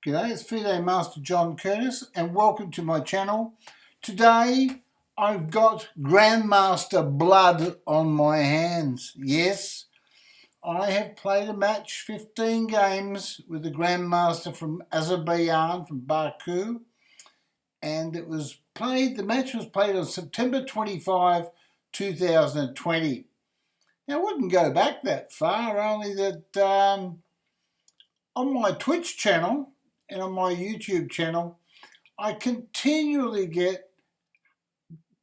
G'day, it's FideMaster John Curtis and welcome to my channel. Today I've got Grandmaster blood on my hands. Yes, I have played a match, 15 games with the Grandmaster from Azerbaijan, from Baku, and the match was played on September 25, 2020. Now I wouldn't go back that far, only that on my Twitch channel and on my YouTube channel, I continually get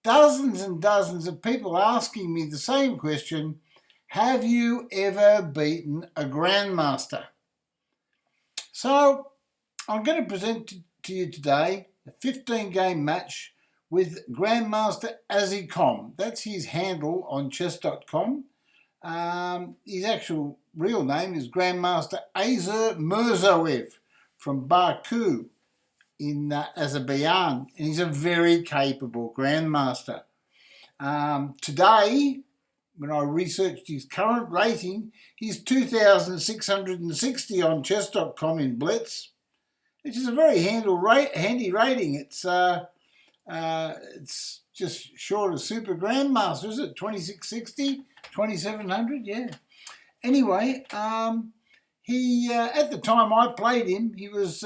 dozens and dozens of people asking me the same question: have you ever beaten a Grandmaster? So I'm going to present to you today a 15-game match with Grandmaster AZICOM. That's his handle on chess.com. His actual real name is Grandmaster Azir Mirzoev from Baku in Azerbaijan, and he's a very capable Grandmaster. Today, when I researched his current rating, he's 2,660 on chess.com in Blitz, which is a very handy rating. It's just short of Super Grandmaster, is it? 2660, 2700, yeah. Anyway, he at the time I played him, he was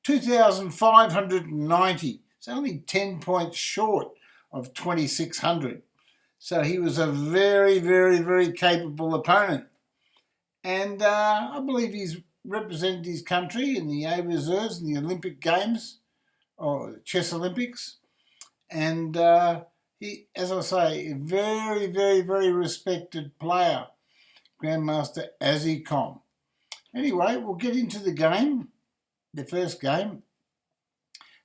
2,590. It's only 10 points short of 2,600. So he was a very, very, very capable opponent. And I believe he's represented his country in the A reserves in the Olympic Games, or the Chess Olympics. And he, as I say, a very, very, very respected player, Grandmaster AZICOM. Anyway, we'll get into the game, the first game,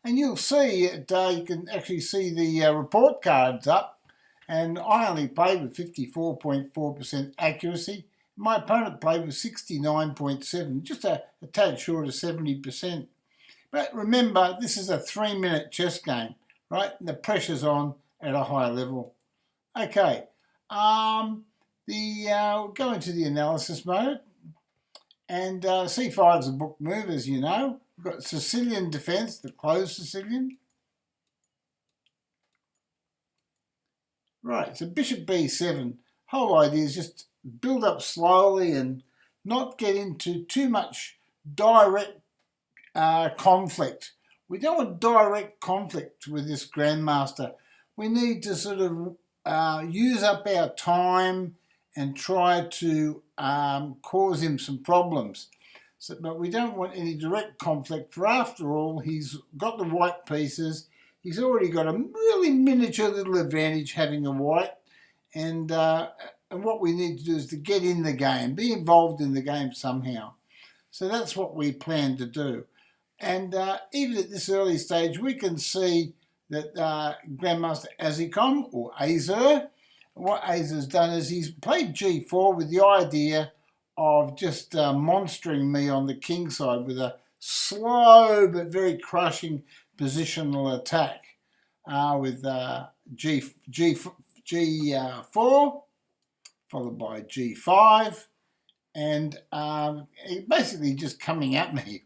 and you'll see you can actually see the report cards up, and I only played with 54.4% accuracy. My opponent played with 69.7%, just a tad short of 70%. But remember, this is a 3-minute chess game, right? And the pressure's on at a high level. Okay, we'll go into the analysis mode. And c5 is a book move, as you know. We've got Sicilian defence, the closed Sicilian. Right, so bishop b7. Whole idea is just build up slowly and not get into too much direct conflict. We don't want direct conflict with this Grandmaster. We need to sort of use up our time and try to cause him some problems. But we don't want any direct conflict, for after all, he's got the white pieces. He's already got a really miniature little advantage having a white. And what we need to do is to get in the game, be involved in the game somehow. So that's what we plan to do. And even at this early stage, we can see that Grandmaster AZICOM, or Azir, what Azir's done is he's played g4 with the idea of just monstering me on the king side with a slow but very crushing positional attack with g4 followed by g5 and basically just coming at me.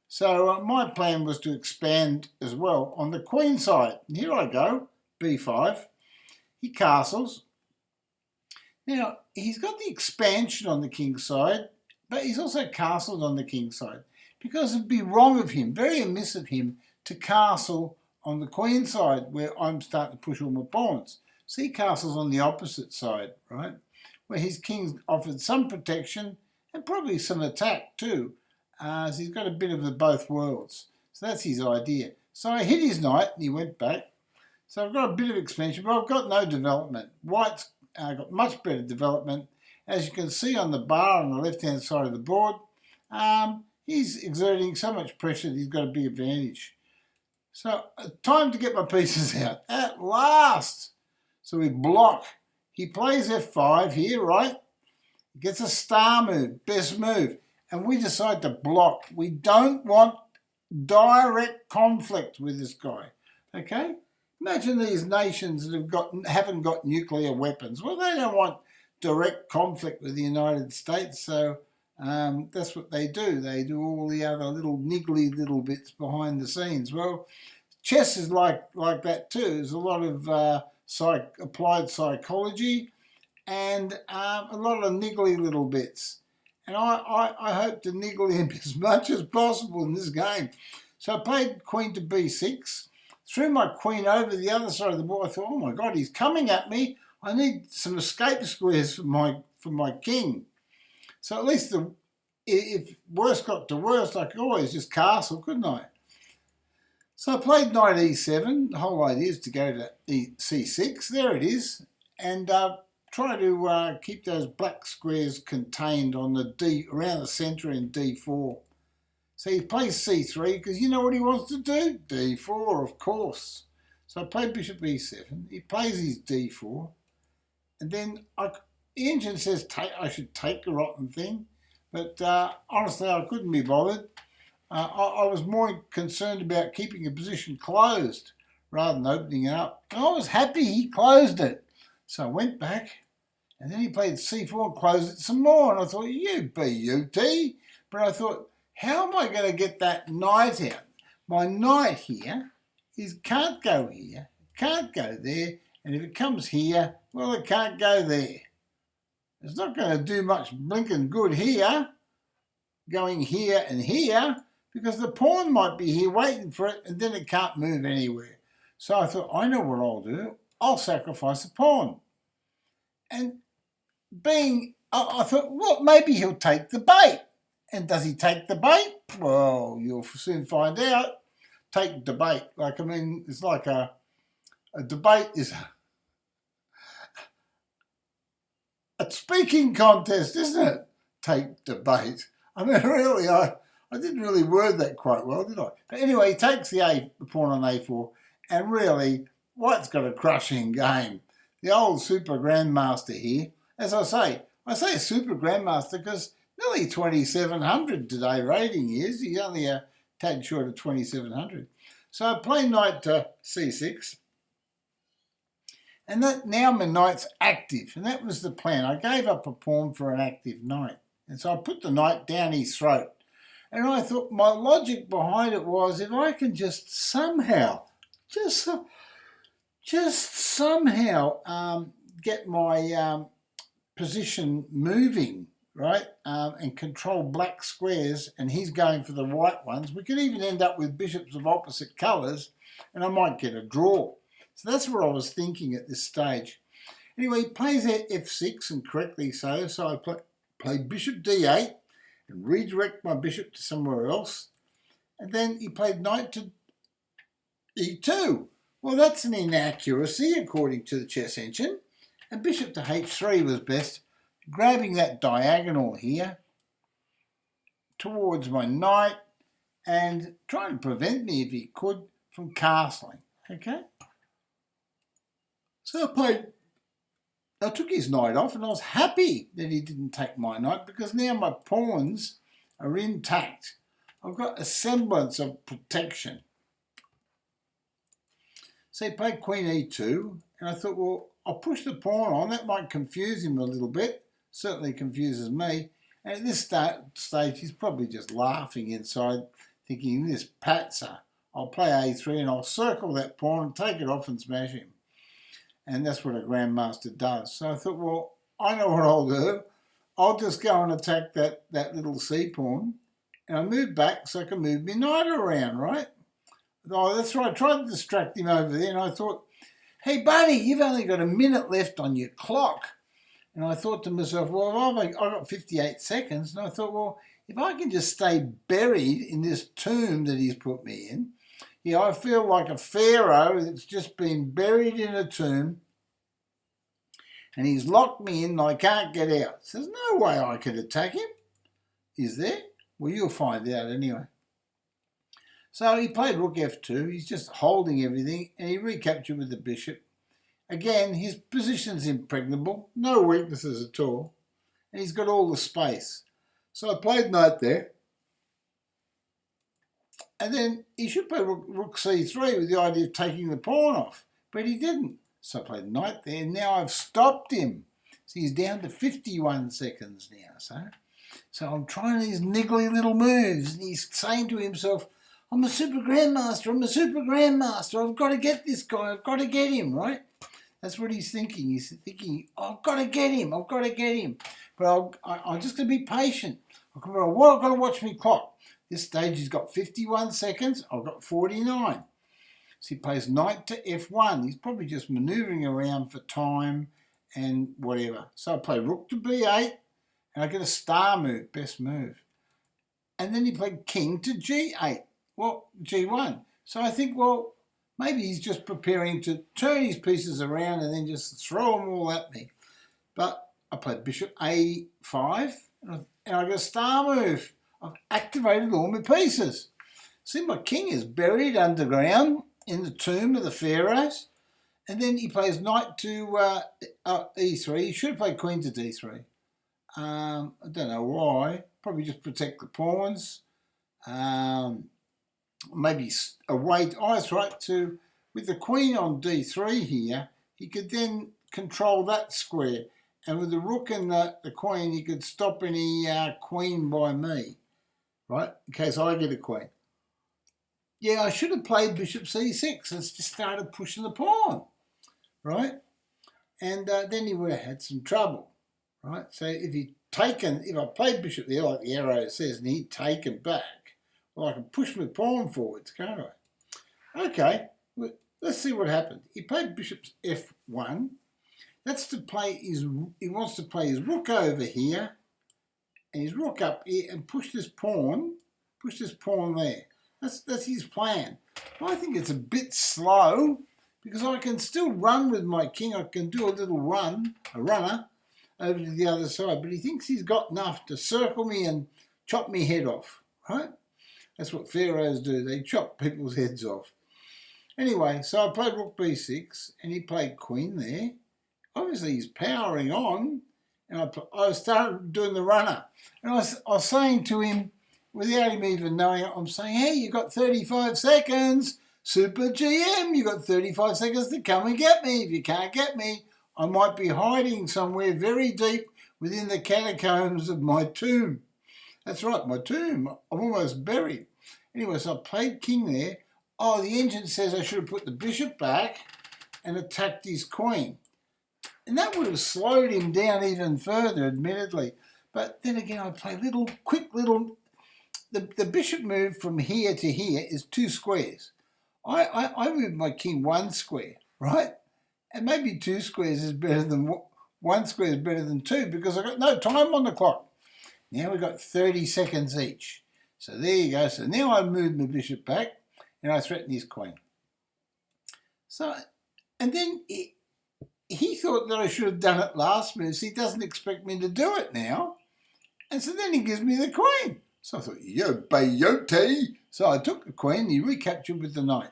So my plan was to expand as well on the queen side. And here I go, b5. He castles. Now, he's got the expansion on the king side, but he's also castled on the king side, because it'd be wrong of him, very amiss of him, to castle on the queen side where I'm starting to push all my pawns. So he castles on the opposite side, right, where his king's offered some protection and probably some attack too. So he's got a bit of the both worlds. So that's his idea. So I hit his knight and he went back. So I've got a bit of expansion, but I've got no development. White's got much better development. As you can see on the bar on the left-hand side of the board, he's exerting so much pressure that he's got a big advantage. So time to get my pieces out. At last! So we block. He plays f5 here, right? He gets a star move, best move. And we decide to block. We don't want direct conflict with this guy, okay? Imagine these nations that haven't got nuclear weapons. Well, they don't want direct conflict with the United States, so That's what they do. They do all the other little niggly little bits behind the scenes. Well, chess is like that too. There's a lot of applied psychology and a lot of niggly little bits. And I hope to niggle him as much as possible in this game. So I played queen to b6, threw my queen over the other side of the board. I thought, oh my God, he's coming at me. I need some escape squares for my king. So at least if worst got to worst, I could always just castle, couldn't I? So I played knight e7. The whole idea is to go to c6. There it is. And try to keep those black squares contained on the around the centre in d4. So he plays c3 because you know what he wants to do? d4, of course. So I played bishop e7. He plays his d4. And then the engine says I should take the rotten thing. But honestly, I couldn't be bothered. I was more concerned about keeping the position closed rather than opening it up. And I was happy he closed it. So I went back. And then he played c4 and closed it some more. And I thought, you B-U-T. But I thought, how am I going to get that knight out? My knight here can't go here, can't go there. And if it comes here, well, it can't go there. It's not going to do much blinking good here, going here and here, because the pawn might be here waiting for it, and then it can't move anywhere. So I thought, I know what I'll do. I'll sacrifice a pawn. And I thought, well, maybe he'll take the bait. And does he take the bait? Well, you'll soon find out. Take the bait. Like, I mean, it's like a debate is a speaking contest, isn't it? Take the bait. I mean, really, I didn't really word that quite well, did I? But anyway, he takes the pawn on a4, and really, White's got a crushing game. The old super grandmaster here. As I say super grandmaster because nearly 2,700 today rating is. He's only a tad short of 2,700. So I play knight to c6. And now my knight's active. And that was the plan. I gave up a pawn for an active knight. And so I put the knight down his throat. And I thought my logic behind it was if I can just somehow, get my position moving, right, and control black squares, and he's going for the white ones. We could even end up with bishops of opposite colours, and I might get a draw. So that's what I was thinking at this stage. Anyway, he plays f6, and correctly so. So I play bishop d8 and redirect my bishop to somewhere else. And then he played knight to e2. Well, that's an inaccuracy according to the chess engine. And bishop to h3 was best, grabbing that diagonal here towards my knight and trying to prevent me, if he could, from castling. Okay? So I took his knight off, and I was happy that he didn't take my knight because now my pawns are intact. I've got a semblance of protection. So he played queen e2, and I thought, well, I'll push the pawn on. That might confuse him a little bit. Certainly confuses me. And at this stage, he's probably just laughing inside, thinking, this patzer. I'll play a3 and I'll circle that pawn and take it off and smash him. And that's what a grandmaster does. So I thought, well, I know what I'll do. I'll just go and attack that little c pawn. And I move back so I can move my knight around, right? Oh, that's right. I tried to distract him over there, and I thought, hey, buddy, you've only got a minute left on your clock. And I thought to myself, well, I've got 58 seconds. And I thought, well, if I can just stay buried in this tomb that he's put me in, yeah, I feel like a pharaoh that's just been buried in a tomb, and he's locked me in and I can't get out. So there's no way I could attack him, is there? Well, you'll find out anyway. So he played rook f2. He's just holding everything, and he recaptured with the bishop. Again, his position's impregnable, no weaknesses at all, and he's got all the space. So I played knight there. And then he should play rook c3 with the idea of taking the pawn off, but he didn't. So I played knight there. Now I've stopped him. So he's down to 51 seconds now. So I'm trying these niggly little moves, and he's saying to himself, I'm a super grandmaster, I'm a super grandmaster, I've got to get this guy, I've got to get him, right? That's what he's thinking. He's thinking, I've got to get him, I've got to get him. But I'm just going to be patient. I've got to watch my clock. This stage he's got 51 seconds, I've got 49. So he plays knight to f1. He's probably just manoeuvring around for time and whatever. So I play rook to b8, and I get a star move, best move. And then he played king to g8, well, g1. So I think, well, maybe he's just preparing to turn his pieces around and then just throw them all at me. But I played bishop a5, and I got a star move. I've activated all my pieces. See, my king is buried underground in the tomb of the pharaohs. And then he plays knight to e3. He should have played queen to d3. I don't know why. Probably just protect the pawns. Maybe await. Oh, that's right. With the queen on d3 here, he could then control that square. And with the rook and the queen, he could stop any queen by me, right? In case I get a queen. Yeah, I should have played bishop c6 and just started pushing the pawn, right? And then he would have had some trouble, right? So if I played bishop there, like the arrow says, and he'd taken back, well, I can push my pawn forwards, can't I? Okay, let's see what happened. He played bishop f1. That's to play he wants to play his rook over here, and his rook up here, and push this pawn there. That's his plan. I think it's a bit slow because I can still run with my king. I can do a little runner over to the other side, but he thinks he's got enough to circle me and chop me head off, right? That's what pharaohs do. They chop people's heads off. Anyway, so I played rook b6, and he played queen there. Obviously, he's powering on, and I started doing the runner. And I was saying to him, without him even knowing it, I'm saying, hey, you got 35 seconds. Super GM, you got 35 seconds to come and get me. If you can't get me, I might be hiding somewhere very deep within the catacombs of my tomb. That's right, my tomb. I'm almost buried. Anyway, so I played king there. Oh, the engine says I should have put the bishop back and attacked his queen. And that would have slowed him down even further, admittedly. But then again, I play quick little... The bishop move from here to here is 2 squares. I moved my king 1 square, right? And maybe 2 squares is better than 1 square is better than 2 because I got no time on the clock. Now we've got 30 seconds each. So there you go. So now I moved my bishop back and I threatened his queen. So, and then he thought that I should have done it last move, so he doesn't expect me to do it now. And so then he gives me the queen. So I thought, yo, bayote. So I took the queen, he recaptured with the knight.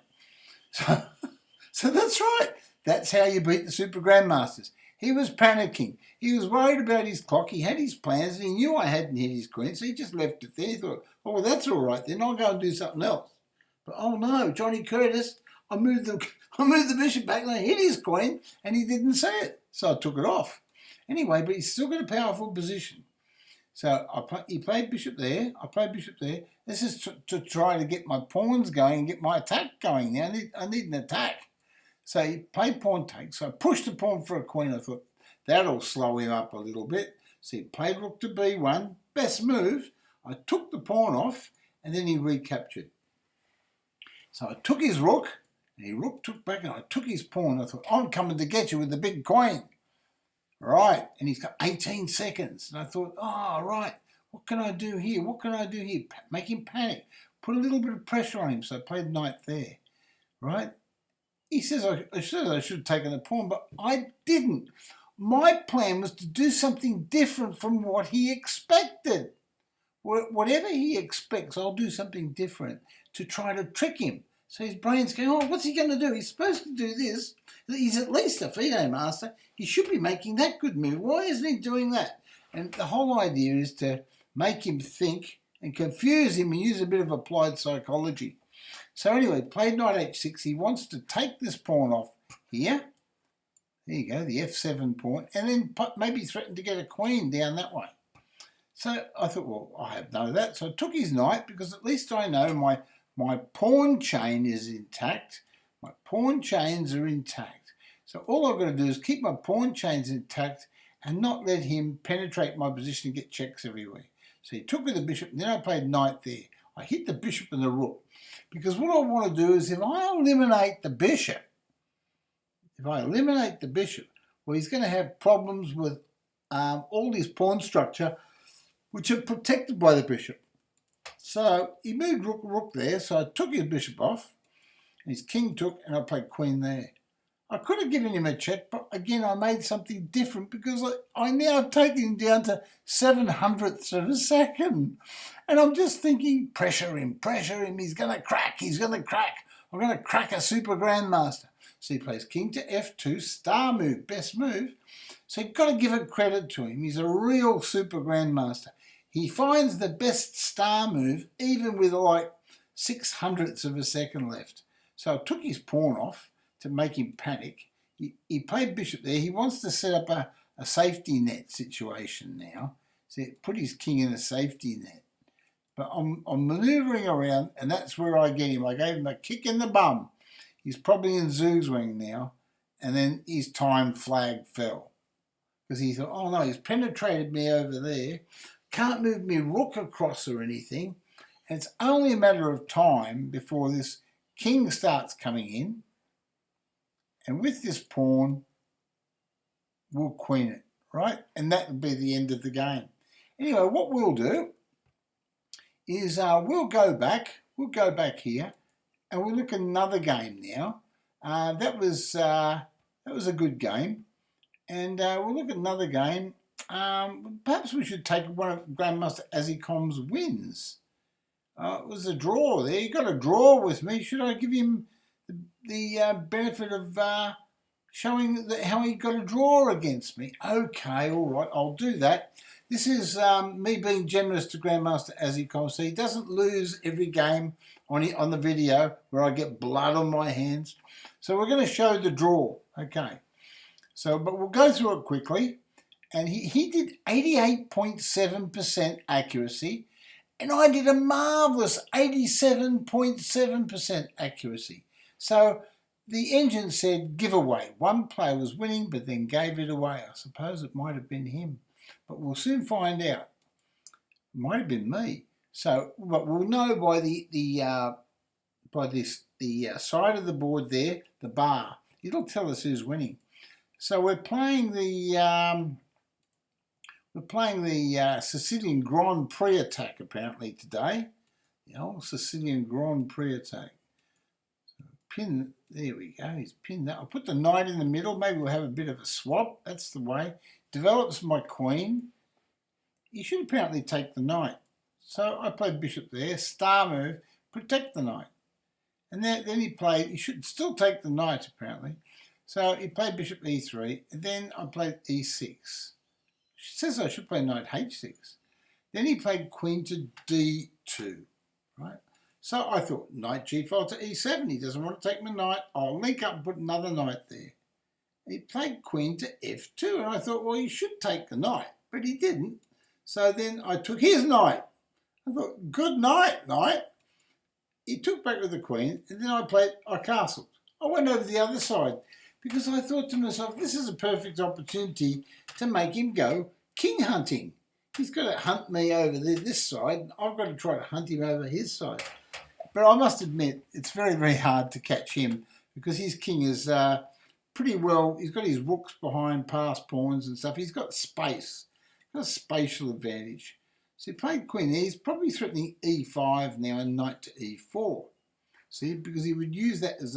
So that's right. That's how you beat the Super Grandmasters. He was panicking. He was worried about his clock. He had his plans, and he knew I hadn't hit his queen, so he just left it there. He thought, oh, well, that's all right, then I'll go and do something else. But oh no, Johnny Curtis, I moved the bishop back and I hit his queen, and he didn't see it. So I took it off. Anyway, but he's still got a powerful position. So he played bishop there. I played bishop there. This is to try to get my pawns going and get my attack going. Now I need an attack. So he played pawn take. So I pushed the pawn for a queen. I thought that'll slow him up a little bit. So he played rook to b1. Best move. I took the pawn off and then he recaptured. So I took his rook and he rook took back and I took his pawn. I thought, I'm coming to get you with the big queen. Right, and he's got 18 seconds. And I thought, oh, right, what can I do here? What can I do here? Make him panic. Put a little bit of pressure on him. So I played knight there, right? He says I should have taken the pawn, but I didn't. My plan was to do something different from what he expected. Whatever he expects, I'll do something different to try to trick him. So his brain's going, oh, what's he going to do? He's supposed to do this. He's at least a FideMaster. He should be making that good move. Why isn't he doing that? And the whole idea is to make him think and confuse him and use a bit of applied psychology. So anyway, played knight h6. He wants to take this pawn off here. There you go, the f7 pawn. And then maybe threaten to get a queen down that way. So I thought, well, I have none of that. So I took his knight because at least I know my pawn chain is intact. My pawn chains are intact. So all I've got to do is keep my pawn chains intact and not let him penetrate my position and get checks everywhere. So he took with the bishop, and then I played knight there. I hit the bishop and the rook. Because what I want to do is if I eliminate the bishop, well, he's going to have problems with all his pawn structure, which are protected by the bishop. So he moved rook there, so I took his bishop off, and his king took, and I played queen there. I could have given him a check, but again, I made something different because I now have taken him down to 7/100ths of a second. And I'm just thinking, pressure him, he's going to crack, I'm going to crack a super grandmaster. So he plays king to f2, star move, best move. So you've got to give it credit to him. He's a real super grandmaster. He finds the best star move, even with like 6/100ths of a second left. So I took his pawn off to make him panic. He played bishop there. He wants to set up a safety net situation now. So he put his king in a safety net. But I'm manoeuvring around, and that's where I get him. I gave him a kick in the bum. He's probably in zugzwang now. And then his time flag fell. Because he thought, oh no, he's penetrated me over there. Can't move me rook across or anything. And it's only a matter of time before this king starts coming in. And with this pawn, we'll queen it, right? And that will be the end of the game. Anyway, what we'll do is we'll go back here, and we'll look at another game now. That was a good game, and we'll look at another game. Perhaps we should take one of GrandMaster AZICOM's wins. It was a draw there. He got a draw with me. Should I give him the benefit of showing how he got a draw against me? Okay, all right, I'll do that. This is me being generous to GrandMaster AZICOM, so he doesn't lose every game on the video where I get blood on my hands. So we're going to show the draw, okay. So, but we'll go through it quickly. And he did 88.7% accuracy, and I did a marvellous 87.7% accuracy. So the engine said giveaway. One player was winning, but then gave it away. I suppose it might have been him, but we'll soon find out. It might have been me. So, but we'll know by the side of the board there, the bar. It'll tell us who's winning. So we're playing the Sicilian Grand Prix attack apparently today. The old Sicilian Grand Prix attack. So pin, there we go, he's pinned that. I'll put the knight in the middle, maybe we'll have a bit of a swap, that's the way. Develops my queen. He should apparently take the knight. So I played bishop there, star move, protect the knight. And then he should still take the knight apparently. So he played bishop e3, and then I played e6. She says I should play knight h6. Then he played queen to d2, right? So I thought knight g5 to e7. He doesn't want to take my knight. I'll link up and put another knight there. He played queen to f2, and I thought, well, he should take the knight, but he didn't. So then I took his knight. I thought, good night, knight. He took back with the queen, and then I castled. I went over the other side because I thought to myself, this is a perfect opportunity to make him go king hunting. He's got to hunt me over this side, and I've got to try to hunt him over his side. But I must admit, it's very, very hard to catch him because his king is pretty well, he's got his rooks behind past pawns and stuff. He's got space, got a spatial advantage. So he played queen. He's probably threatening e5 now and knight to e4. See, because he would use that as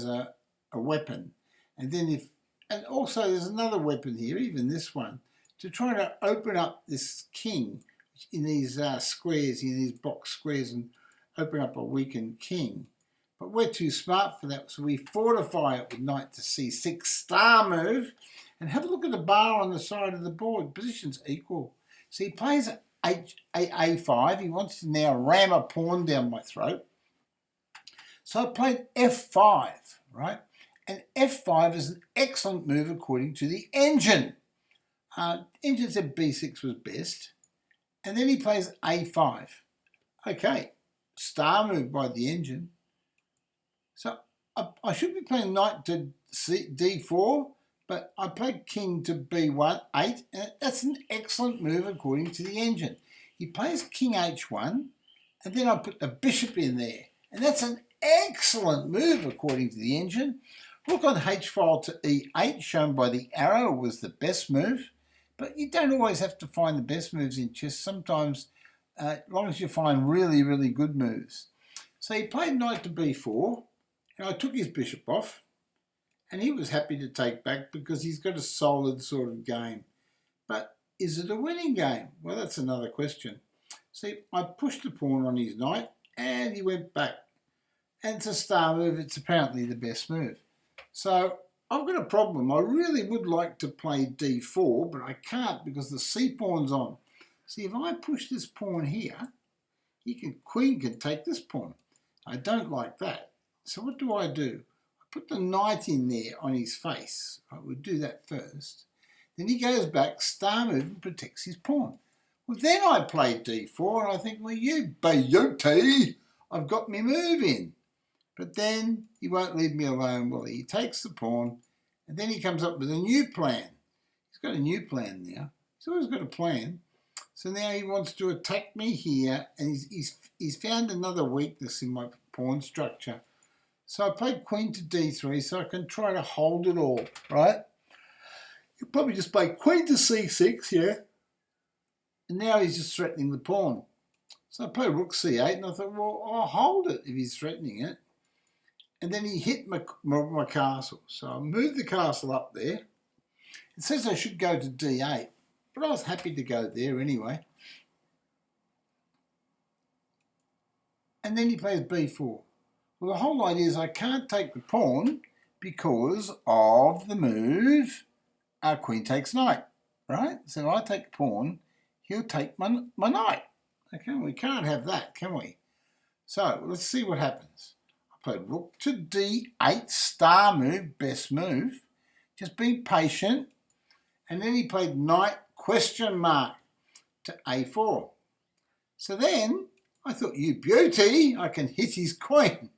a weapon. And then and also there's another weapon here, even this one, to try to open up this king in these squares, in these box squares, and open up a weakened king. But we're too smart for that, so we fortify it with knight to c6 star move, and have a look at the bar on the side of the board. Position's equal. So he plays a5. He wants to now ram a pawn down my throat. So I played f5, right? And f5 is an excellent move according to the engine. Engine said b6 was best. And then he plays A5. Okay, star move by the engine. So I should be playing knight to D4, but I played king to B1, 8, and that's an excellent move according to the engine. He plays king H1, and then I put the bishop in there, and that's an excellent move according to the engine. Rook on H file to E8, shown by the arrow, was the best move, but you don't always have to find the best moves in chess. Sometimes, as long as you find really, really good moves. So he played knight to B4, and I took his bishop off, and he was happy to take back because he's got a solid sort of game. But is it a winning game? Well, that's another question. See, I pushed the pawn on his knight, and he went back. And it's a star move. It's apparently the best move. So I've got a problem. I really would like to play D4, but I can't because the C pawn's on. See, if I push this pawn here, queen can take this pawn. I don't like that. So what do? I put the knight in there on his face. I would do that first. Then he goes back, star move, and protects his pawn. Well, then I play D4, and I think, well, you beauty, I've got me move in. But then he won't leave me alone, will he? He takes the pawn, and then he comes up with a new plan. He's got a new plan now. He's always got a plan. So now he wants to attack me here, and he's found another weakness in my pawn structure. So I played queen to D3 so I can try to hold it all, right? He'll probably just play queen to C6, yeah? And now he's just threatening the pawn. So I played rook C8, and I thought, well, I'll hold it if he's threatening it. And then he hit my castle. So I moved the castle up there. It says I should go to D8, but I was happy to go there anyway. And then he plays B4. Well, the whole idea is I can't take the pawn because of the move queen takes knight, right? So if I take the pawn, he'll take my knight. Okay, we can't have that, can we? So let's see what happens. I played rook to D8, star move, best move. Just being patient. And then he played knight question mark to A4. So then I thought, you beauty, I can hit his queen.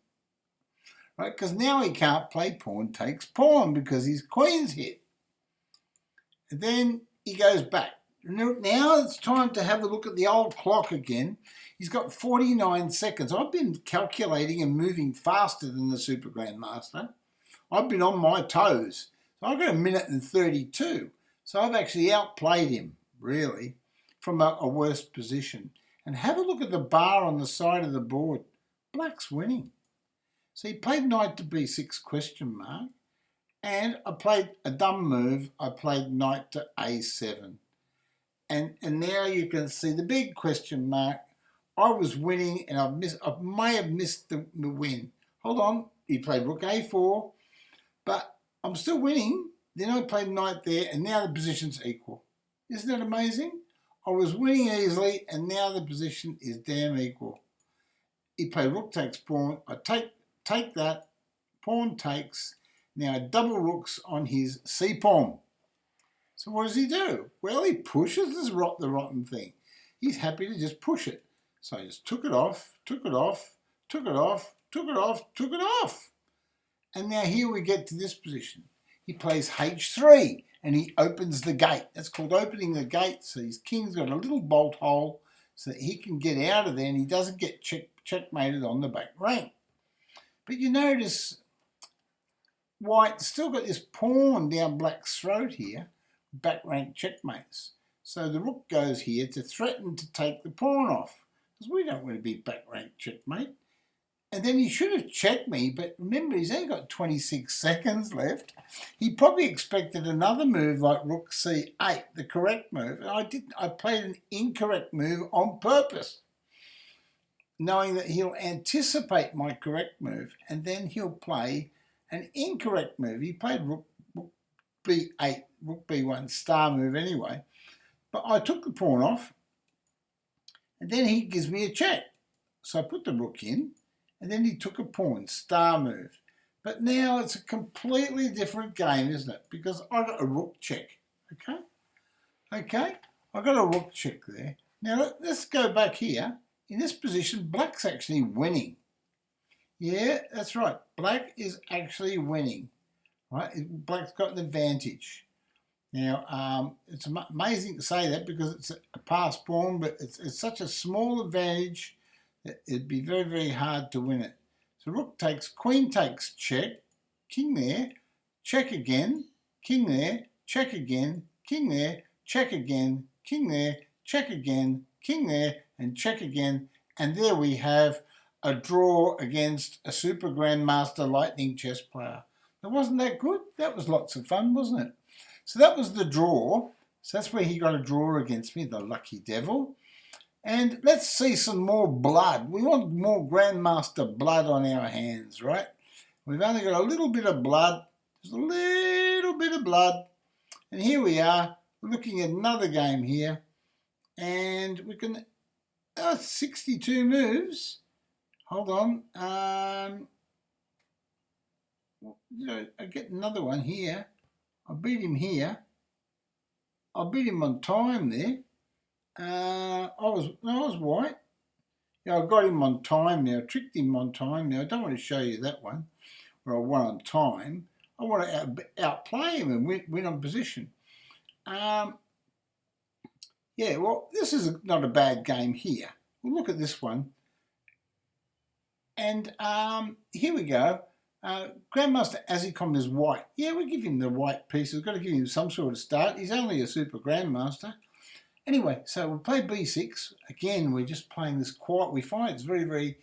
Right, because now he can't play pawn takes pawn because his queen's hit. And then he goes back. Now it's time to have a look at the old clock again. He's got 49 seconds. I've been calculating and moving faster than the Super Grandmaster. I've been on my toes. So I've got 1 minute and 32. So I've actually outplayed him, really, from a worse position. And have a look at the bar on the side of the board. Black's winning. So he played knight to B6 question mark. And I played a dumb move. I played knight to A7. And now you can see the big question mark. I was winning and I may have missed the win. Hold on. He played rook A4. But I'm still winning. Then I played knight there and now the position's equal. Isn't that amazing? I was winning easily and now the position is damn equal. He played rook takes pawn. I take that. Pawn takes. Now double rooks on his C pawn. So what does he do? Well, he pushes the rotten thing. He's happy to just push it. So I just took it off, took it off, took it off, took it off, took it off. And now here we get to this position. He plays H3 and he opens the gate. That's called opening the gate. So his king's got a little bolt hole so that he can get out of there and he doesn't get checkmated on the back rank. But you notice White's still got this pawn down Black's throat here. Back rank checkmates. So the rook goes here to threaten to take the pawn off because we don't want to be back rank checkmate. And then he should have checked me, but remember he's only got 26 seconds left. He probably expected another move like rook C8, the correct move, and I didn't. I played an incorrect move on purpose, knowing that he'll anticipate my correct move and then he'll play an incorrect move. He played rook B8, rook B1, star move anyway. But I took the pawn off, and then he gives me a check. So I put the rook in, and then he took a pawn, star move. But now it's a completely different game, isn't it? Because I got a rook check, okay? Okay, I got a rook check there. Now let's go back here. In this position, black's actually winning. Yeah, that's right. Black is actually winning. Right? Black's got an advantage. Now, it's amazing to say that because it's a pass pawn, but it's such a small advantage that it'd be very, very hard to win it. So rook takes, queen takes, check, king there, check again, king there, check again, king there, check again, king there, check again, king there, and check again. And there we have a draw against a super grandmaster lightning chess player. Now, wasn't that good? That was lots of fun, wasn't it? So that was the draw. So that's where he got a draw against me, the lucky devil. And let's see some more blood. We want more grandmaster blood on our hands, right? We've only got a little bit of blood, just a little bit of blood. And here we are, looking at another game here. And we can, 62 moves. Hold on. I get another one here. I beat him here. I beat him on time there. I was white. Yeah, I got him on time now. I tricked him on time now. I don't want to show you that one where I won on time. I want to outplay him and win on position. Yeah, well, this is not a bad game here. We'll look at this one. And here we go. GrandMaster AZICOM is white. Yeah, we give him the white piece. We've got to give him some sort of start. He's only a super grandmaster. Anyway, so we'll play b6. Again, we're just playing this quiet. We find it's very, very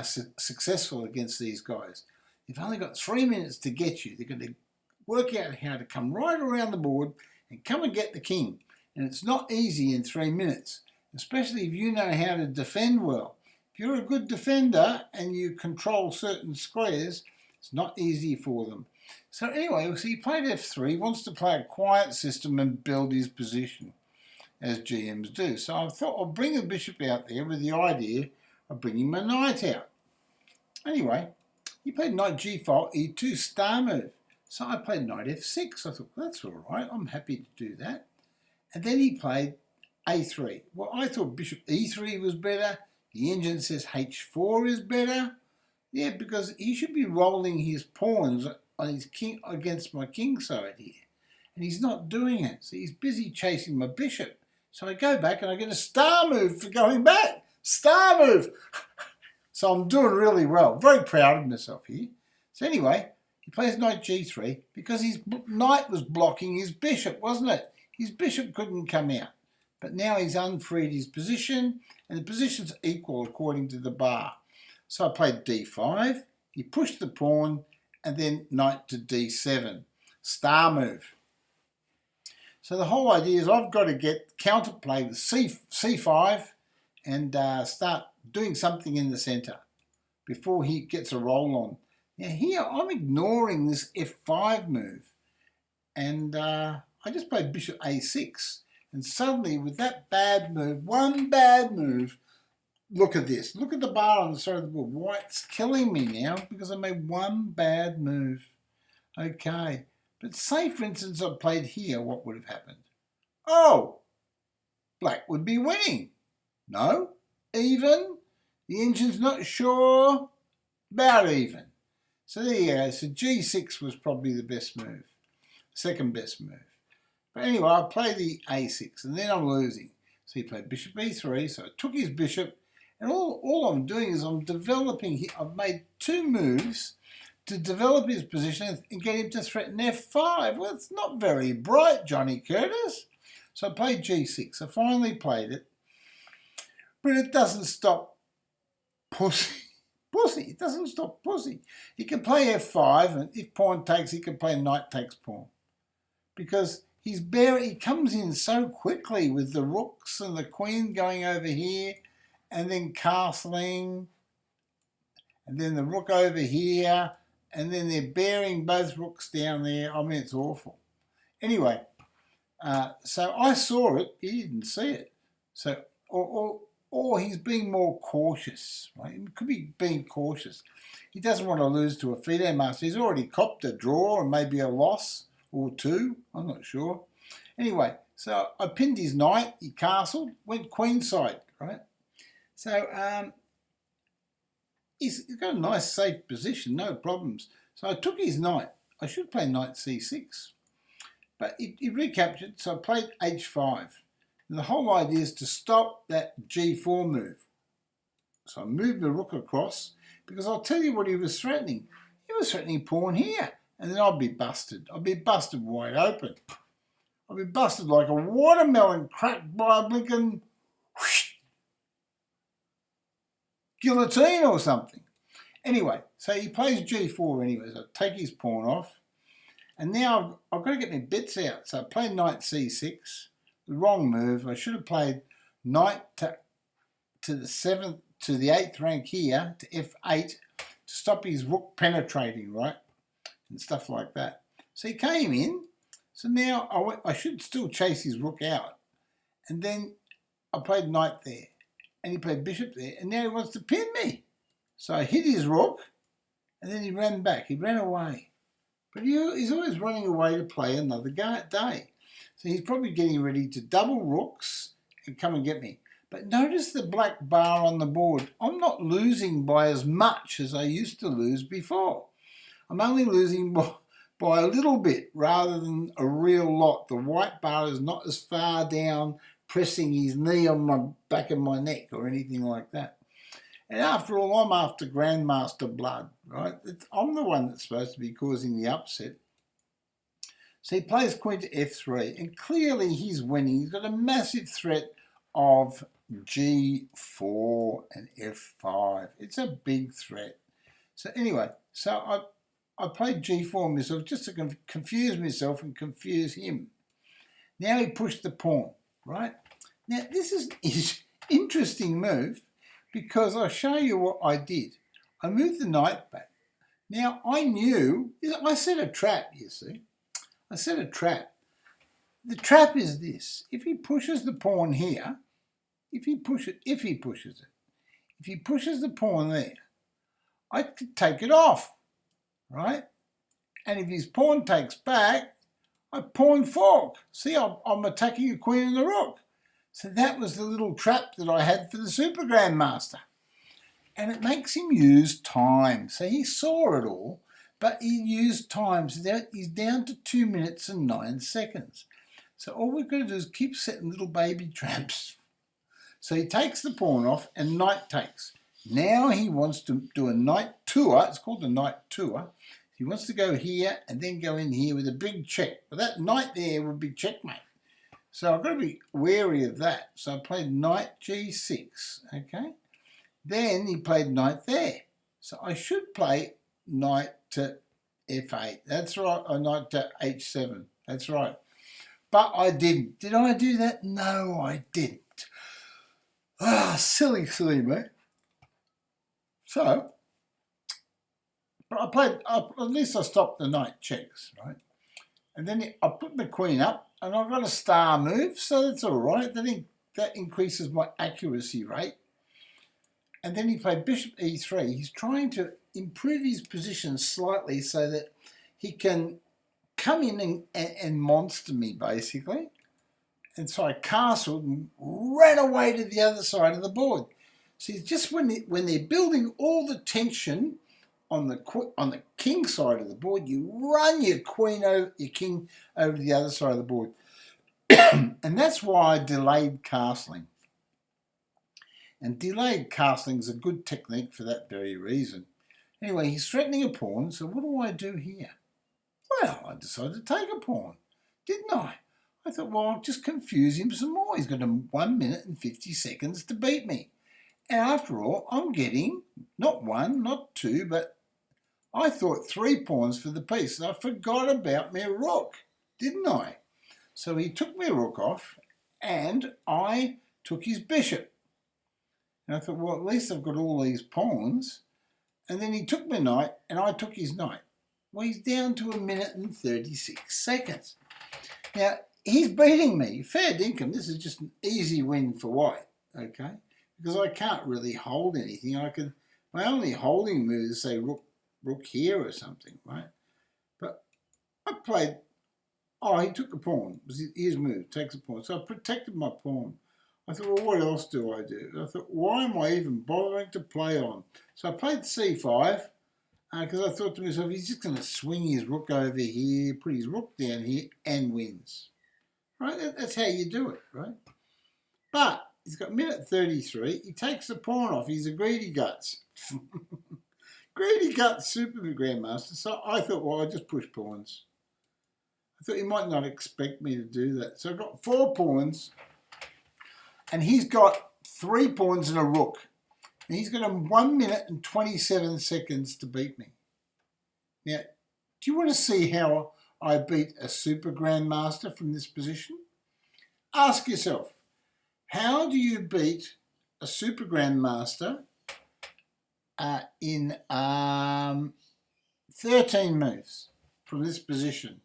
successful against these guys. They've only got 3 minutes to get you. They're going to work out how to come right around the board and come and get the king. And it's not easy in 3 minutes, especially if you know how to defend well. If you're a good defender and you control certain squares, it's not easy for them. So anyway, so he played f3, wants to play a quiet system and build his position, as GMs do. So I thought I'll bring a bishop out there with the idea of bringing my knight out. Anyway, he played knight g5, e2, star move. So I played knight f6. I thought, well, that's all right. I'm happy to do that. And then he played a3. Well, I thought bishop e3 was better. The engine says h4 is better. Yeah, because he should be rolling his pawns on his king against my king side here. And he's not doing it. So he's busy chasing my bishop. So I go back and I get a star move for going back. Star move. So I'm doing really well. Very proud of myself here. So anyway, he plays knight g3 because his knight was blocking his bishop, wasn't it? His bishop couldn't come out. But now he's unfreed his position, and the position's equal according to the bar. So I played d5, he pushed the pawn, and then knight to d7. Star move. So the whole idea is I've got to get counterplay with c5 and start doing something in the centre before he gets a roll on. Now here I'm ignoring this f5 move, and I just played bishop a6. And suddenly, with that bad move, one bad move, look at this. Look at the bar on the side of the board. White's killing me now because I made one bad move. Okay. But say, for instance, I played here, what would have happened? Oh, black would be winning. No, even. The engine's not sure. About even. So there you go. So g6 was probably the best move. Second best move. But anyway, I play the a6, and then I'm losing. So he played bishop e3, so I took his bishop, and all I'm doing is I'm developing. I've made 2 moves to develop his position and get him to threaten f5. Well, it's not very bright, Johnny Curtis. So I played g6. I finally played it, but it doesn't stop pussy. It doesn't stop pussy. He can play f5, and if pawn takes, he can play knight takes pawn. Because he comes in so quickly with the rooks and the queen going over here, and then castling, and then the rook over here, and then they're bearing both rooks down there. I mean, it's awful. Anyway, so I saw it. He didn't see it. So, or he's being more cautious. Right? He could be being cautious. He doesn't want to lose to a FideMaster. He's already copped a draw and maybe a loss or 2. I'm not sure. Anyway, So I pinned his knight, he castled, went queenside, right? So he's got a nice safe position, no problems. So I took his knight. I should play knight c6, but he recaptured, so I played h5. And the whole idea is to stop that g4 move. So I moved the rook across, because I'll tell you what he was threatening. He was threatening pawn here, and then I'd be busted. I'd be busted wide open. I'd be busted like a watermelon cracked by a blinking guillotine or something. Anyway, so he plays g4 anyway, so I take his pawn off. And now I've got to get my bits out. So I played knight c6, the wrong move. I should have played knight to the 7th, to the 8th rank here, to f8, to stop his rook penetrating, right? And stuff like that. So he came in. So now I should still chase his rook out. And then I played knight there. And he played bishop there. And now he wants to pin me. So I hit his rook. And then he ran back. He ran away. But he's always running away to play another day. So he's probably getting ready to double rooks and come and get me. But notice the black bar on the board. I'm not losing by as much as I used to lose before. I'm only losing by a little bit rather than a real lot. The white bar is not as far down, pressing his knee on my back of my neck or anything like that. And after all, I'm after GrandMaster blood, right? I'm the one that's supposed to be causing the upset. So he plays queen to f3, and clearly he's winning. He's got a massive threat of g4 and f5. It's a big threat. So anyway, so I played g4 myself just to confuse myself and confuse him. Now he pushed the pawn, right? Now this is an interesting move because I'll show you what I did. I moved the knight back. Now I knew, I set a trap, you see. I set a trap. The trap is this. If he pushes the pawn here, if he pushes the pawn there, I could take it off, right? And if his pawn takes back, I pawn fork. See, I'm attacking a queen and a rook. So that was the little trap that I had for the Super Grandmaster. And it makes him use time. So he saw it all, but he used time. So he's down to 2 minutes and 9 seconds. So all we've got to do is keep setting little baby traps. So he takes the pawn off and knight takes. Now he wants to do a knight tour. It's called the knight tour. He wants to go here and then go in here with a big check. But that knight there would be checkmate. So I've got to be wary of that. So I played knight g6, okay? Then he played knight there. So I should play knight to f8. That's right, or knight to h7. That's right. But I didn't. Did I do that? No, I didn't. Ah, silly, mate. So, but I played, at least I stopped the knight checks, right? And then I put the queen up, and I've got a star move, so that's all right. That increases my accuracy rate. And then he played bishop e3. He's trying to improve his position slightly so that he can come in and monster me, basically. And so I castled and ran away to the other side of the board. See, just when they're building all the tension on the king side of the board, you run your king over to the other side of the board. And that's why I delayed castling. And delayed castling is a good technique for that very reason. Anyway, he's threatening a pawn, so what do I do here? Well, I decided to take a pawn, didn't I? I thought, well, I'll just confuse him some more. He's got 1 minute and 50 seconds to beat me. And after all, I'm getting not one, not two, but I thought 3 pawns for the piece. I forgot about my rook, didn't I? So he took my rook off and I took his bishop. And I thought, well, at least I've got all these pawns. And then he took my knight and I took his knight. Well, he's down to 1 minute and 36 seconds. Now, he's beating me. Fair dinkum. This is just an easy win for white, okay? Because I can't really hold anything. My only holding move is, say, rook here or something, right? But Oh, he took the pawn. It was his move, takes the pawn. So I protected my pawn. I thought, well, what else do I do? I thought, why am I even bothering to play on? So I played c5 because I thought to myself, he's just going to swing his rook over here, put his rook down here, and wins. Right? That's how you do it, right? But he's got minute 33. He takes the pawn off. He's a greedy guts. Greedy guts super grandmaster. So I thought, well, I'll just push pawns. I thought he might not expect me to do that. So I got 4 pawns. And he's got 3 pawns and a rook. And he's got 1 minute and 27 seconds to beat me. Now, do you want to see how I beat a super grandmaster from this position? Ask yourself, how do you beat a super grandmaster in 13 moves from this position?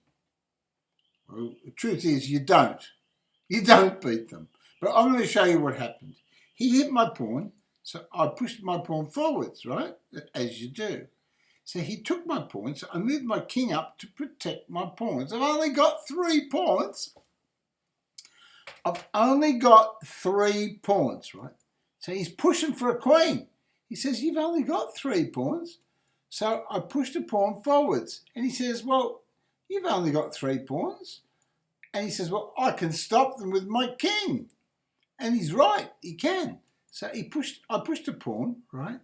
Well, the truth is you don't. You don't beat them. But I'm going to show you what happened. He hit my pawn, so I pushed my pawn forwards, right? As you do. So he took my pawn, so I moved my king up to protect my pawns. I've only got 3 pawns. I've only got 3 pawns, right? So he's pushing for a queen. He says, you've only got 3 pawns. So I pushed a pawn forwards. And he says, well, you've only got 3 pawns. And he says, well, I can stop them with my king. And he's right, he can. So I pushed a pawn, right?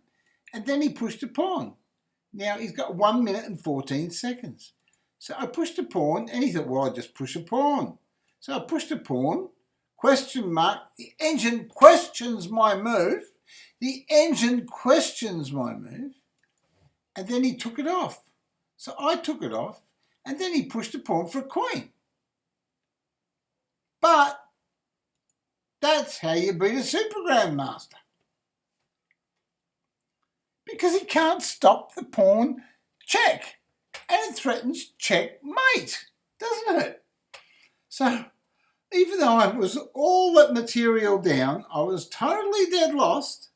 And then he pushed a pawn. Now he's got 1 minute and 14 seconds. So I pushed a pawn and he thought, well, I'll just push a pawn. So I pushed a pawn, question mark, the engine questions my move. The engine questions my move. And then he took it off. So I took it off and then he pushed a pawn for a queen. But that's how you beat a super grandmaster. Because he can't stop the pawn check. And it threatens checkmate, doesn't it? So even though I was all that material down, I was totally dead lost.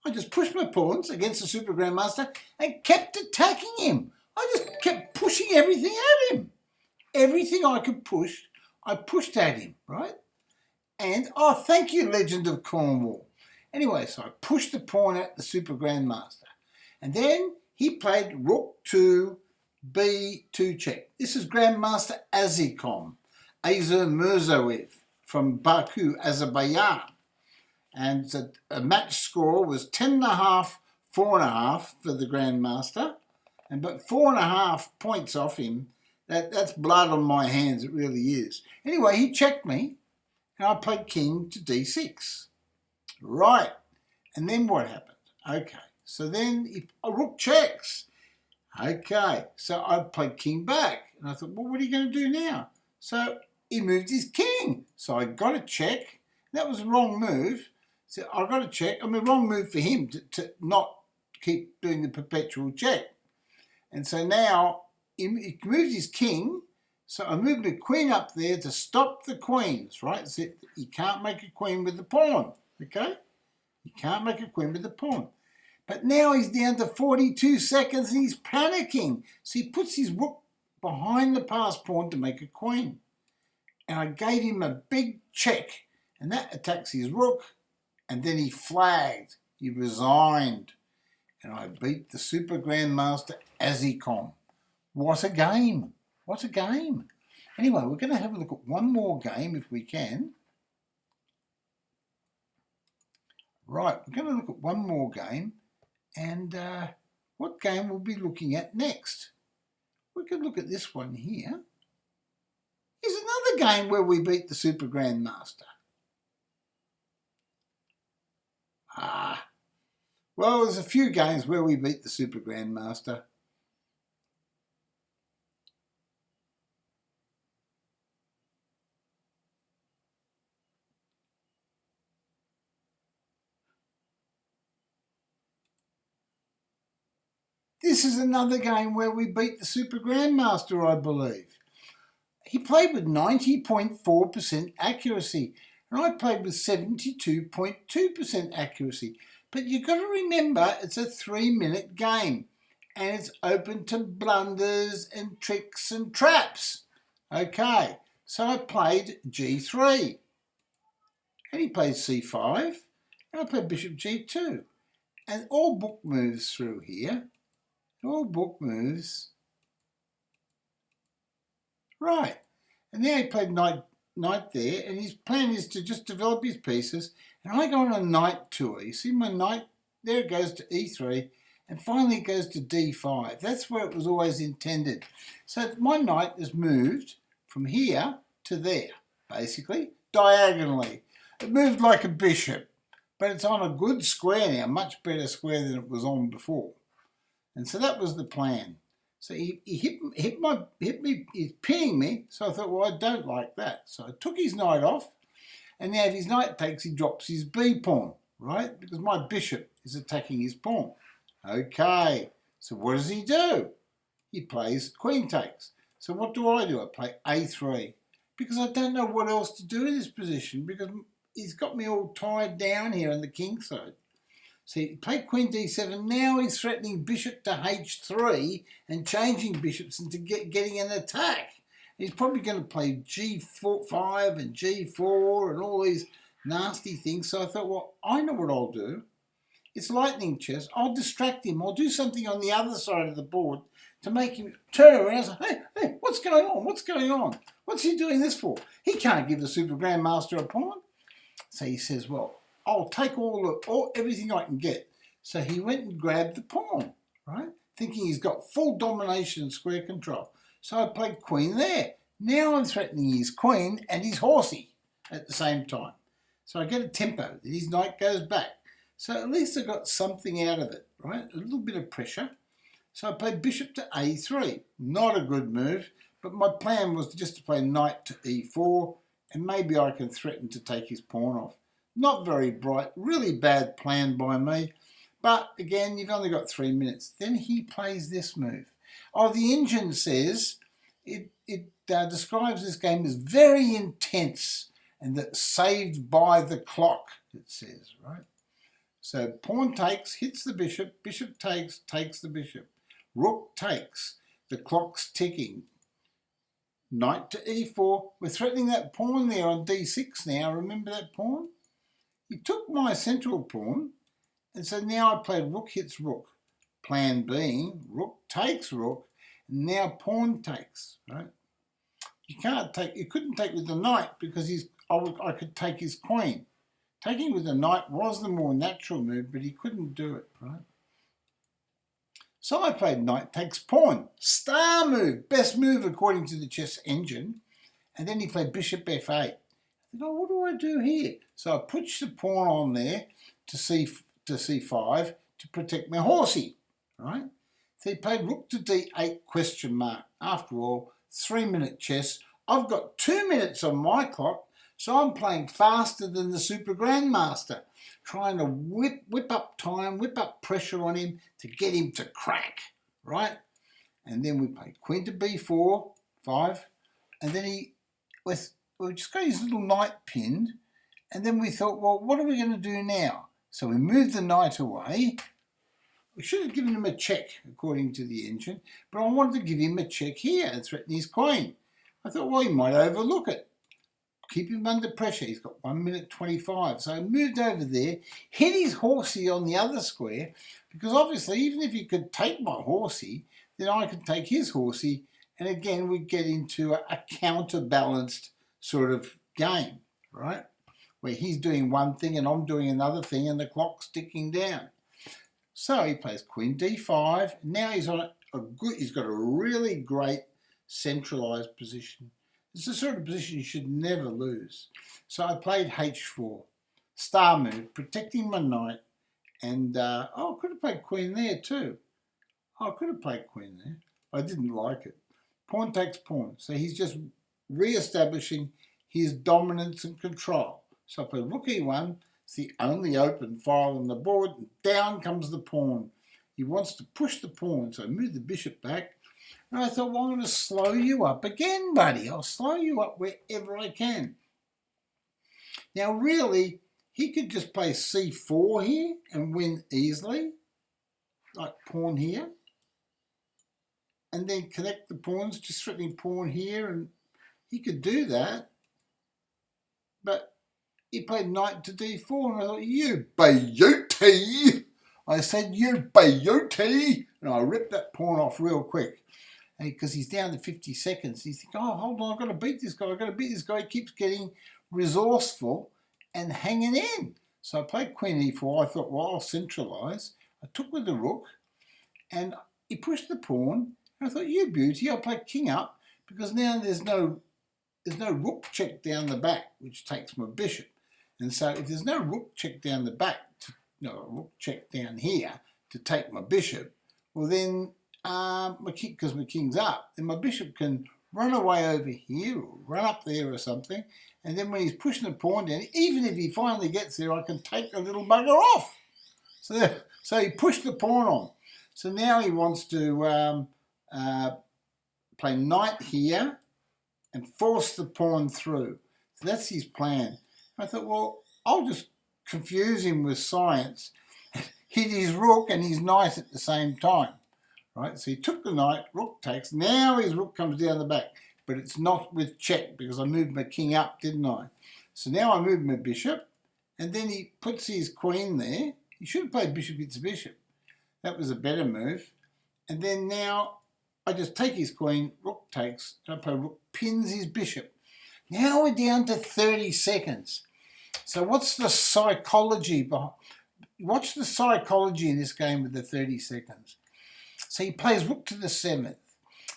I just pushed my pawns against the super grandmaster and kept attacking him. I just kept pushing everything at him. Everything I could push, I pushed at him, right? And, oh, thank you, Legend of Cornwall. Anyway, so I pushed the pawn at the super grandmaster. And then he played rook to b2 check. This is GrandMaster AZICOM, Azir Mirzoev from Baku, Azerbaijan. And the match score was 10.5, 4.5 for the grandmaster. But 4.5 points off him, that's blood on my hands, it really is. Anyway, he checked me. And I played king to d6. Right. And then what happened? Okay. So then a rook checks. Okay. So I played king back. And I thought, well, what are you going to do now? So he moved his king. So I got a check. That was the wrong move. So I got a check. I mean, wrong move for him to not keep doing the perpetual check. And so now he moved his king. So I moved the queen up there to stop the queens, right? So you can't make a queen with the pawn, okay? You can't make a queen with the pawn. But now he's down to 42 seconds and he's panicking. So he puts his rook behind the passed pawn to make a queen. And I gave him a big check. And that attacks his rook. And then he flagged. He resigned. And I beat the super grandmaster AZICOM. What a game. What a game. Anyway, we're going to have a look at one more game if we can. Right, we're going to look at one more game. And what game we'll be looking at next? We can look at this one here. Here's another game where we beat the super grandmaster. Well, there's a few games where we beat the super grandmaster. This is another game where we beat the super grandmaster, I believe. He played with 90.4% accuracy, and I played with 72.2% accuracy. But you've got to remember, it's a 3-minute game, and it's open to blunders and tricks and traps. Okay, so I played G3. And he played C5. And I played Bishop G2. And all book moves through here. All book moves. Right. And now he played knight there. And his plan is to just develop his pieces. And I go on a knight tour. You see my knight? There it goes to E3. And finally it goes to D5. That's where it was always intended. So my knight has moved from here to there, basically, diagonally. It moved like a bishop, but it's on a good square now, much better square than it was on before. And so that was the plan. So he hit me, he's pinning me, so I thought, well, I don't like that. So I took his knight off, and now if his knight takes, he drops his B pawn, right? Because my bishop is attacking his pawn. Okay, so what does he do? He plays queen takes. So what do? I play A3 because I don't know what else to do in this position because he's got me all tied down here on the king side. So he played queen D7. Now he's threatening bishop to H3 and changing bishops into getting an attack. He's probably going to play G5 and G4 and all these nasty things. So I thought, well, I know what I'll do. It's lightning chess. I'll distract him. I'll do something on the other side of the board to make him turn around and say, hey, what's going on? What's going on? What's he doing this for? He can't give the Super Grandmaster a pawn. So he says, well, I'll take everything I can get. So he went and grabbed the pawn, right? Thinking he's got full domination and square control. So I played queen there. Now I'm threatening his queen and his horsey at the same time. So I get a tempo that his knight goes back. So at least I got something out of it, right? A little bit of pressure. So I played bishop to A3. Not a good move, but my plan was just to play knight to E4, and maybe I can threaten to take his pawn off. Not very bright, really bad plan by me. But again, you've only got 3 minutes. Then he plays this move. Oh, the engine says it describes this game as very intense and that saved by the clock, it says, right? So pawn takes, hits the bishop, bishop takes, takes the bishop. Rook takes, the clock's ticking. Knight to E4, we're threatening that pawn there on D6 now, remember that pawn? He took my central pawn, and so now I played rook hits rook. Plan being, rook takes rook, and now pawn takes, right? You couldn't take with the knight because I could take his queen. Taking with the knight was the more natural move, but he couldn't do it, right? So I played knight takes pawn. Star move, best move according to the chess engine. And then he played bishop F8. I thought, oh, what do I do here? So I pushed the pawn on there to C5 to protect my horsey, right? So he played rook to D8 question mark. After all, 3-minute chess. I've got 2 minutes on my clock, so I'm playing faster than the Super Grandmaster, trying to whip up time, whip up pressure on him to get him to crack, right? And then we played queen to B4, 5, and then we just got his little knight pinned, and then we thought, well, what are we going to do now? So we moved the knight away. We should have given him a check, according to the engine, but I wanted to give him a check here and threaten his queen. I thought, well, he might overlook it. Keep him under pressure. He's got 1 minute 25. So I moved over there, hit his horsey on the other square, because obviously, even if he could take my horsey, then I could take his horsey, and again, we'd get into a counterbalanced sort of game, right? Where he's doing one thing and I'm doing another thing and the clock's ticking down. So he plays queen d5. Now he's on he's got a really great centralized position. It's the sort of position you should never lose. So I played h4, star move, protecting my knight, and I could have played queen there too. I could have played queen there. I didn't like it. Pawn takes pawn. So he's just re-establishing his dominance and control. So I played rook e1. It's the only open file on the board. And down comes the pawn. He wants to push the pawn, so I move the bishop back. And I thought, well, I'm going to slow you up again, buddy. I'll slow you up wherever I can. Now, really, he could just play c4 here and win easily, like pawn here. And then connect the pawns, just threatening pawn here. And he could do that, but he played knight to d4, and I thought, you beauty! I said, you beauty! And I ripped that pawn off real quick. Because he's down to 50 seconds. He's thinking, oh, hold on, I've got to beat this guy. I've got to beat this guy. He keeps getting resourceful and hanging in. So I played queen e4. I thought, well, I'll centralise. I took with the rook, and he pushed the pawn. And I thought, you beauty, I'll play king up, because now there's no rook check down the back, which takes my bishop. And so if there's no rook check down the back, rook check down here to take my bishop, well then, because my king's up, then my bishop can run away over here or run up there or something, and then when he's pushing the pawn down, even if he finally gets there, I can take the little bugger off. So he pushed the pawn on. So now he wants to play knight here and force the pawn through. So that's his plan. I thought, well, I'll just confuse him with science, hit his rook and his knight at the same time. Right, so he took the knight, rook takes, now his rook comes down the back, but it's not with check because I moved my king up, didn't I? So now I moved my bishop, and then he puts his queen there. He should have played bishop hits bishop. That was a better move. And then now I just take his queen, rook takes, and I play rook pins his bishop. Now we're down to 30 seconds. So what's the psychology behind? Watch the psychology in this game with the 30 seconds. So he plays rook to the 7th.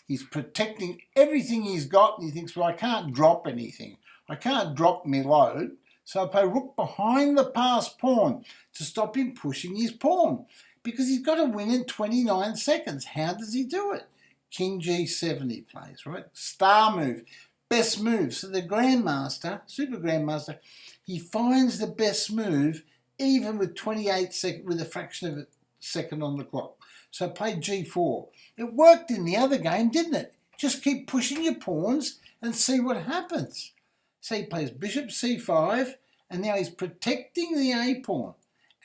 He's protecting everything he's got, and he thinks, well, I can't drop anything. I can't drop my load. So I play rook behind the passed pawn to stop him pushing his pawn, because he's got to win in 29 seconds. How does he do it? King G7 he plays, right? Star move, best move. So the grandmaster, super grandmaster, he finds the best move even with 28 seconds, with a fraction of a second on the clock. So I played G4. It worked in the other game, didn't it? Just keep pushing your pawns and see what happens. So he plays bishop C5, and now he's protecting the A pawn,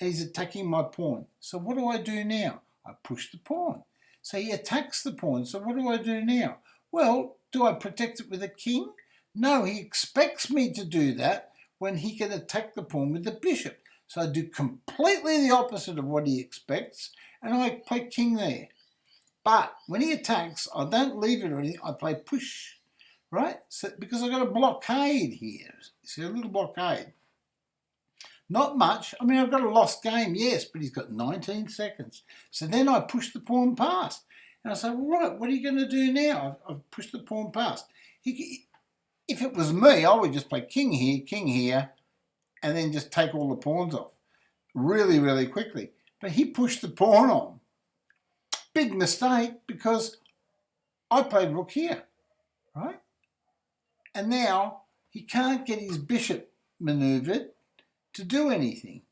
and he's attacking my pawn. So what do I do now? I push the pawn. So he attacks the pawn. So what do I do now? Well, do I protect it with a king? No, he expects me to do that when he can attack the pawn with the bishop. So I do completely the opposite of what he expects, and I play king there. But when he attacks, I don't leave it or anything. I play push, right? So, because I've got a blockade here. See, a little blockade. Not much. I mean, I've got a lost game, yes, but he's got 19 seconds. So then I push the pawn past. And I say, well, right, what are you going to do now? I've pushed the pawn past. If it was me, I would just play king here, and then just take all the pawns off really, really quickly. But he pushed the pawn on. Big mistake, because I played rook here, right? And now he can't get his bishop manoeuvred to do anything,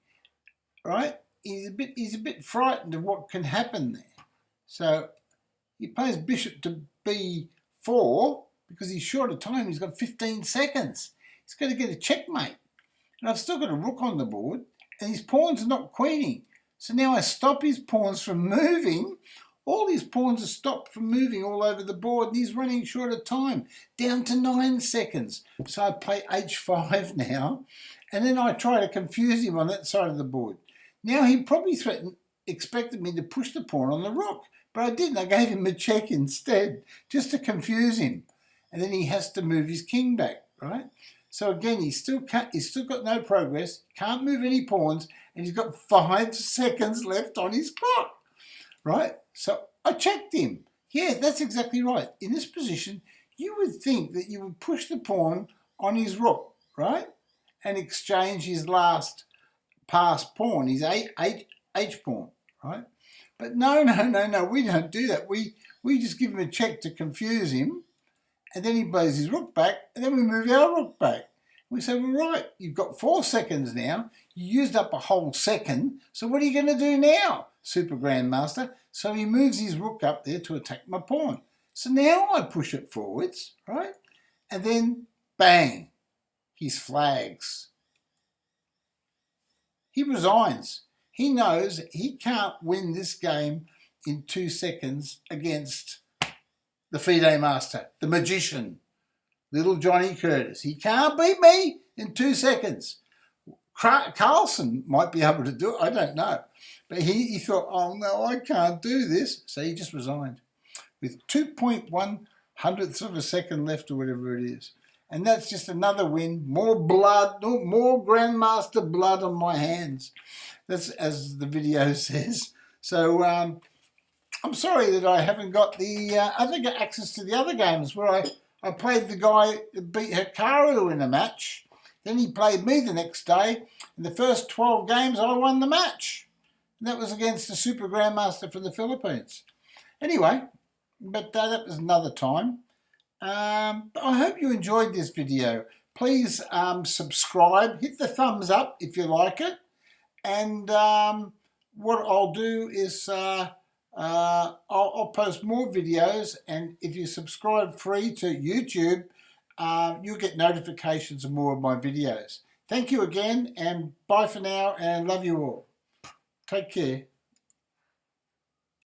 right? He's a bit frightened of what can happen there. So he plays bishop to b4 because he's short of time. He's got 15 seconds. He's got to get a checkmate. And I've still got a rook on the board, and his pawns are not queening. So now I stop his pawns from moving. All his pawns are stopped from moving all over the board, and he's running short of time, down to 9 seconds. So I play h5 now, and then I try to confuse him on that side of the board. Now he probably expected me to push the pawn on the rook, but I didn't. I gave him a check instead, just to confuse him. And then he has to move his king back, right? So again, he's still got no progress, can't move any pawns, and he's got 5 seconds left on his clock, right? So I checked him. Yeah, that's exactly right. In this position, you would think that you would push the pawn on his rook, right? And exchange his last passed pawn, his H pawn, right? But no, we don't do that. We just give him a check to confuse him, and then he plays his rook back, and then we move our rook back. We say, well, right, you've got 4 seconds now. You used up a whole second, so what are you going to do now, Super Grandmaster? So he moves his rook up there to attack my pawn. So now I push it forwards, right? And then, bang, his flags. He resigns. He knows he can't win this game in 2 seconds against the FideMaster, the magician, little Johnny Curtis. He can't beat me in 2 seconds. Carlson might be able to do it, I don't know. But he thought, oh no, I can't do this. So he just resigned with 2.1 hundredths of a second left or whatever it is. And that's just another win. More blood, more Grandmaster blood on my hands. That's as the video says. So I'm sorry that I haven't got the other access to the other games where I played the guy that beat Hikaru in a match. Then he played me the next day. In the first 12 games, I won the match. And that was against the Super Grandmaster from the Philippines. Anyway, but that was another time. I hope you enjoyed this video. Please subscribe, hit the thumbs up if you like it. And what I'll do is I'll post more videos. And if you subscribe free to YouTube, you'll get notifications of more of my videos. Thank you again, and bye for now, and love you all. Take care.